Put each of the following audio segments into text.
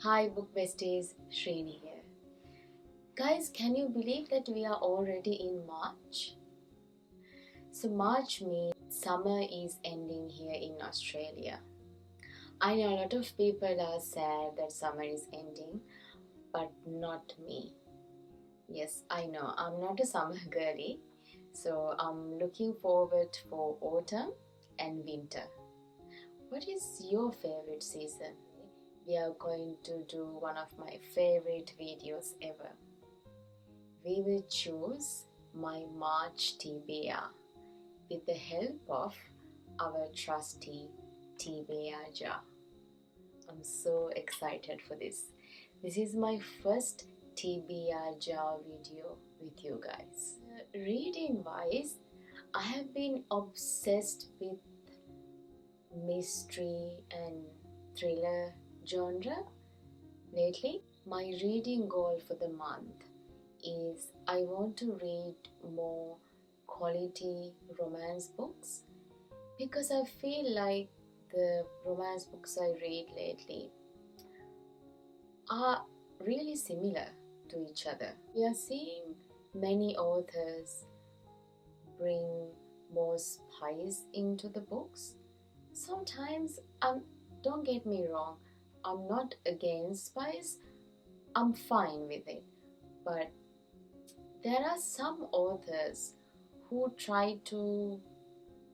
Hi book besties, Shreeni here. Guys, can you believe that we are already in March? So March means summer is ending here in Australia. I know a lot of people are sad that summer is ending, but not me. Yes, I know, I'm not a summer girly, so I'm looking forward for autumn and winter. What is your favorite season? We are going to do one of my favorite videos ever. We will choose my March TBR with the help of our trusty TBR jar. I'm so excited for this. This is my first TBR jar video with you guys. Reading wise, I have been obsessed with mystery and thriller genre lately. My reading goal for the month is I want to read more quality romance books because I feel like the romance books I read lately are really similar to each other. We are seeing many authors bring more spice into the books. Sometimes, don't get me wrong, I'm not against spice, I'm fine with it. But there are some authors who try to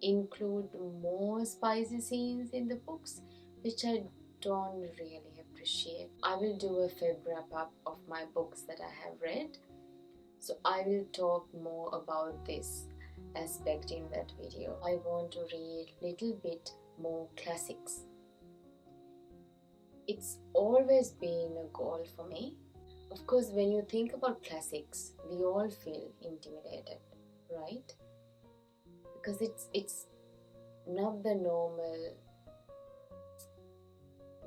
include more spicy scenes in the books, which I don't really appreciate. I will do a Feb wrap up of my books that I have read, so I will talk more about this aspect in that video. I want to read little bit more classics. It's always been a goal for me. Of course, when you think about classics, we all feel intimidated, right? Because it's not the normal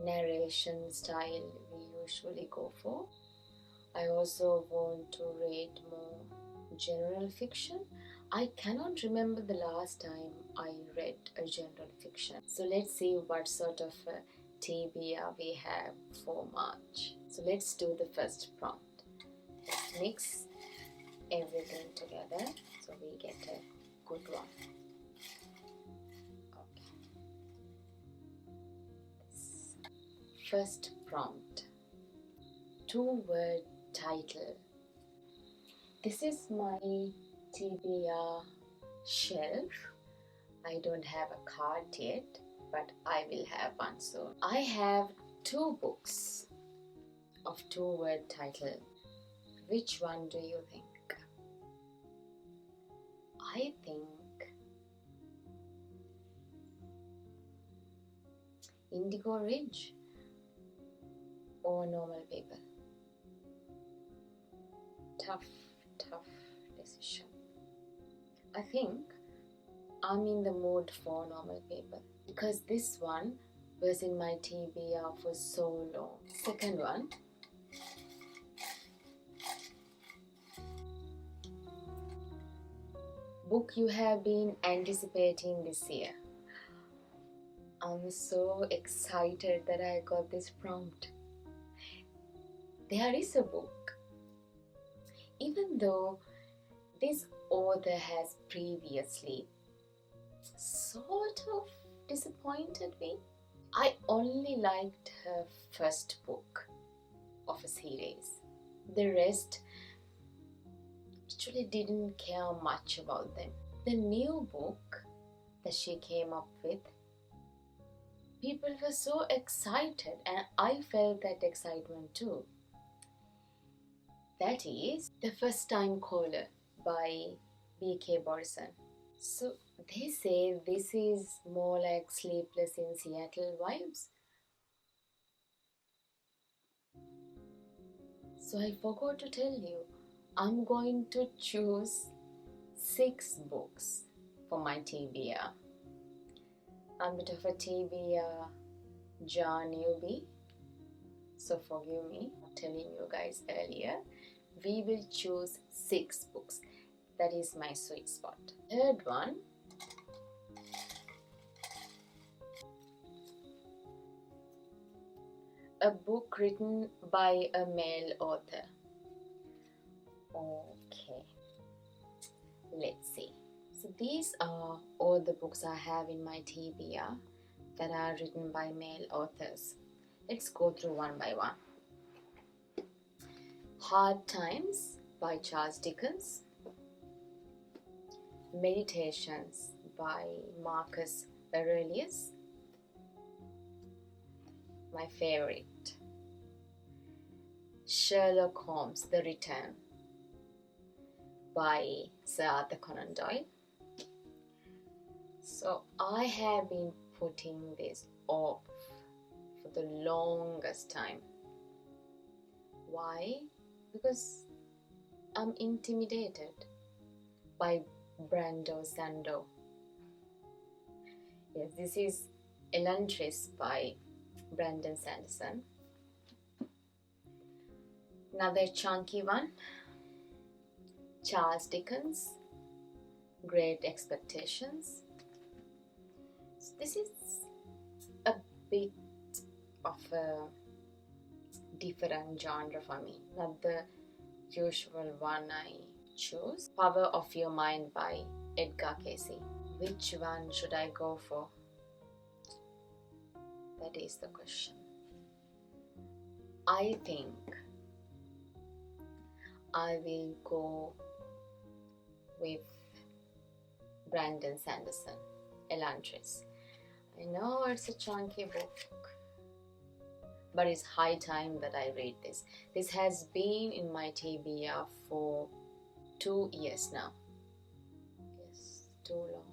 narration style we usually go for. I also want to read more general fiction. I cannot remember the last time I read a general fiction. So let's see what sort of TBR we have for March. So let's do the first prompt. Let's mix everything together so we get a good one. Okay. First prompt. 2-word title. This is my TBR shelf. I don't have a card yet, but I will have one soon. I have 2 books of 2-word title. Which one do you think? I think Indigo Ridge or Normal People. Tough decision. I think I'm in the mood for Normal People because this one was in my TBR for so long. Second one. Book you have been anticipating this year. I'm so excited that I got this prompt. There is a book. Even though this author has previously sort of disappointed me, I only liked her first book of a series. The rest actually didn't care much about them. The new book that she came up with, people were so excited and I felt that excitement too. That is The First Time Caller by B.K. Borson. So they say this is more like Sleepless in Seattle vibes. So I forgot to tell you, I'm going to choose 6 books for my TBR. I'm a bit of a TBR jar newbie, so forgive me for telling you guys earlier. We will choose 6 books. That is my sweet spot. Third one. a book written by a male author. Okay, let's see. So these are all the books I have in my TBR that are written by male authors. Let's go through one by one. Hard Times by Charles Dickens. Meditations by Marcus Aurelius. My favorite. Sherlock Holmes, The Return by Sir Arthur Conan Doyle. So I have been putting this off for the longest time. Why? Because I'm intimidated by Brando Sando. Yes, this is Elantris by Brandon Sanderson. Another chunky one, Charles Dickens, Great Expectations. So this is a bit of a different genre for me, not the usual one I choose. Power of Your Mind by Edgar Cayce. Which one should I go for? That is the question. I think I will go with Brandon Sanderson, Elantris. I know it's a chunky book, but it's high time that I read this. This has been in my TBR for 2 years now. Yes, too long.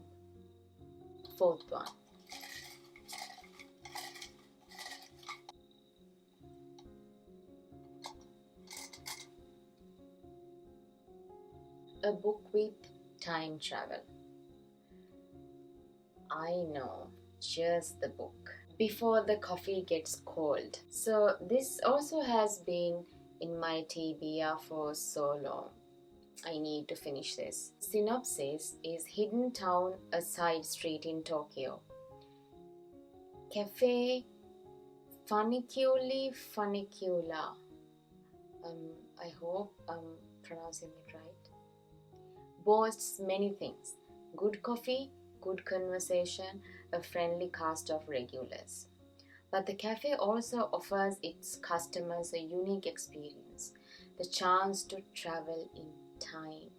Fourth one. A book with time travel. I know, just the book. Before the Coffee Gets Cold. So this also has been in my TBR for so long. I need to finish this. Synopsis is Hidden Town, a side street in Tokyo. Cafe Funicula. I hope I'm pronouncing it right. Boasts many things. Good coffee, good conversation, a friendly cast of regulars. But the cafe also offers its customers a unique experience, the chance to travel in time.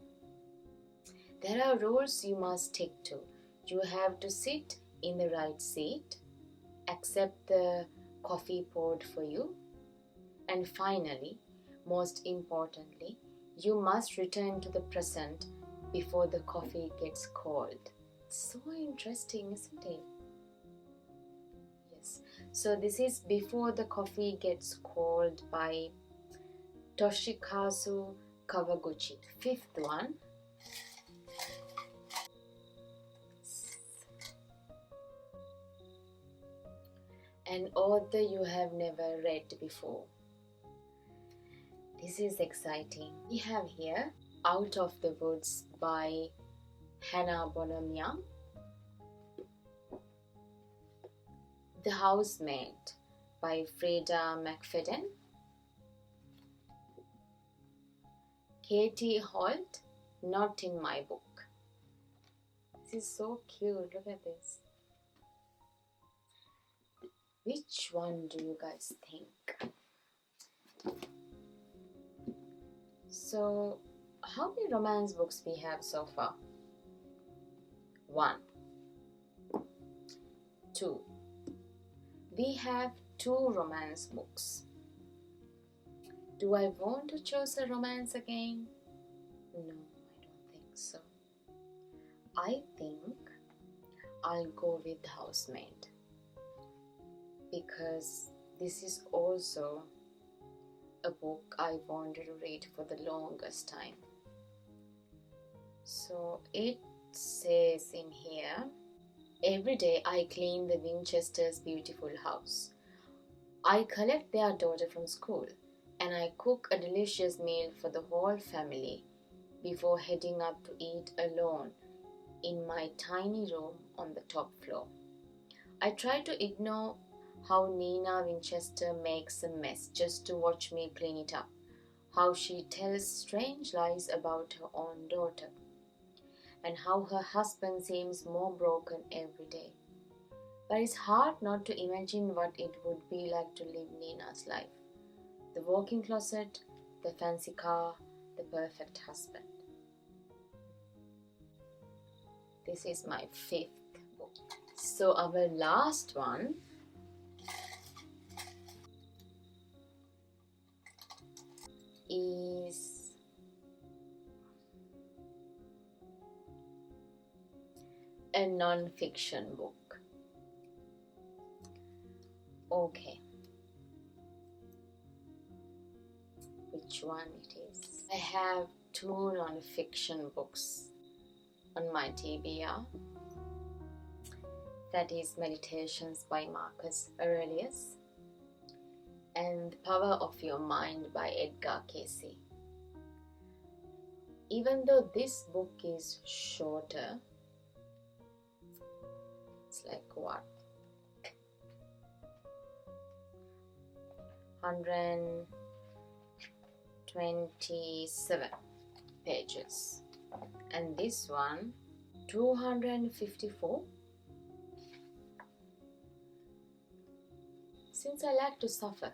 There are rules you must stick to. You have to sit in the right seat, accept the coffee poured for you, and finally, most importantly, you must return to the present before the coffee gets cold. So interesting, isn't it? Yes. So this is Before the Coffee Gets Cold by Toshikazu Kawaguchi. Fifth one. An author you have never read before. This is exciting. We have here Out of the Woods by Hannah Bonham Young. The Housemaid by Freda McFadden. Katie Holt, Not in My Book. This is so cute. Look at this. Which one do you guys think? So, how many romance books we have so far? 1, 2. We have 2 romance books. Do I want to choose a romance again? No, I don't think so. I think I'll go with The Housemaid, because this is also a book I wanted to read for the longest time. So it says in here, every day I clean the Winchesters' beautiful house. I collect their daughter from school and I cook a delicious meal for the whole family before heading up to eat alone in my tiny room on the top floor. I try to ignore How Nina Winchester makes a mess just to watch me clean it up. How she tells strange lies about her own daughter. And how her husband seems more broken every day. But it's hard not to imagine what it would be like to live Nina's life. The walk-in closet, the fancy car, the perfect husband. This is my 5th book. So our last one is a non-fiction book. Okay. Which one it is? I have 2 non-fiction books on my TBR. That is Meditations by Marcus Aurelius and The Power of Your Mind by Edgar Cayce. Even though this book is shorter, it's like what? 127 pages. And this one, 254. Since I like to suffer.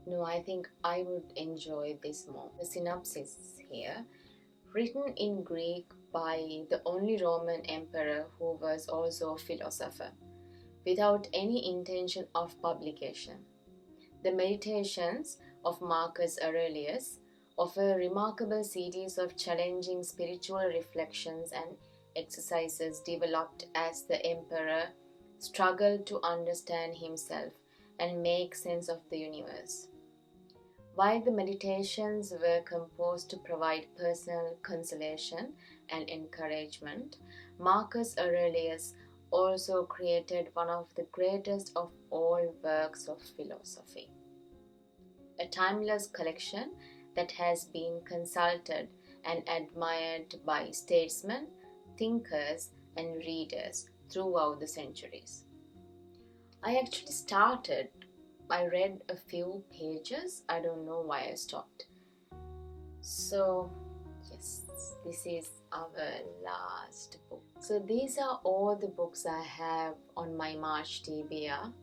No, I think I would enjoy this more. The synopsis here, written in Greek by the only Roman emperor who was also a philosopher, without any intention of publication. The Meditations of Marcus Aurelius offer a remarkable series of challenging spiritual reflections and exercises developed as the emperor struggled to understand himself and make sense of the universe. While the meditations were composed to provide personal consolation and encouragement, Marcus Aurelius also created one of the greatest of all works of philosophy, a timeless collection that has been consulted and admired by statesmen, thinkers, and readers throughout the centuries. I read a few pages. I don't know why I stopped. So, yes, this is our last book. So these are all the books I have on my March TBR.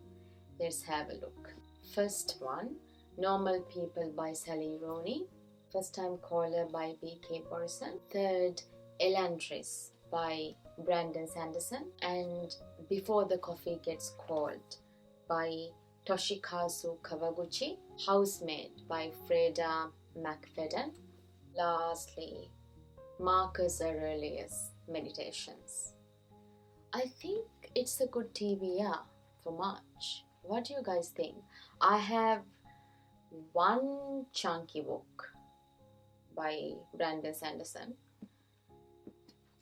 Let's have a look. First one, Normal People by Sally Rooney. First Time Caller by B.K. Borison. Third, Elantris by Brandon Sanderson. And Before the Coffee Gets Cold by Toshikazu Kawaguchi. Housemaid by Freda McFadden. Lastly, Marcus Aurelius Meditations. I think it's a good TBR for March. What do you guys think? I have one chunky book by Brandon Sanderson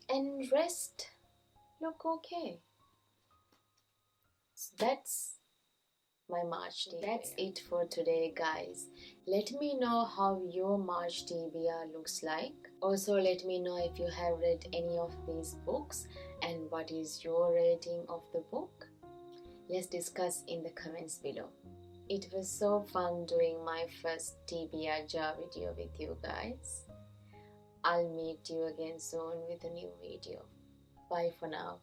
and rest look okay. So that's my March TBR. That's it for today, guys. Let me know how your March TBR looks like. Also, let me know if you have read any of these books and what is your rating of the book. Let's discuss in the comments below. It was so fun doing my first TBR jar video with you guys. I'll meet you again soon with a new video. Bye for now.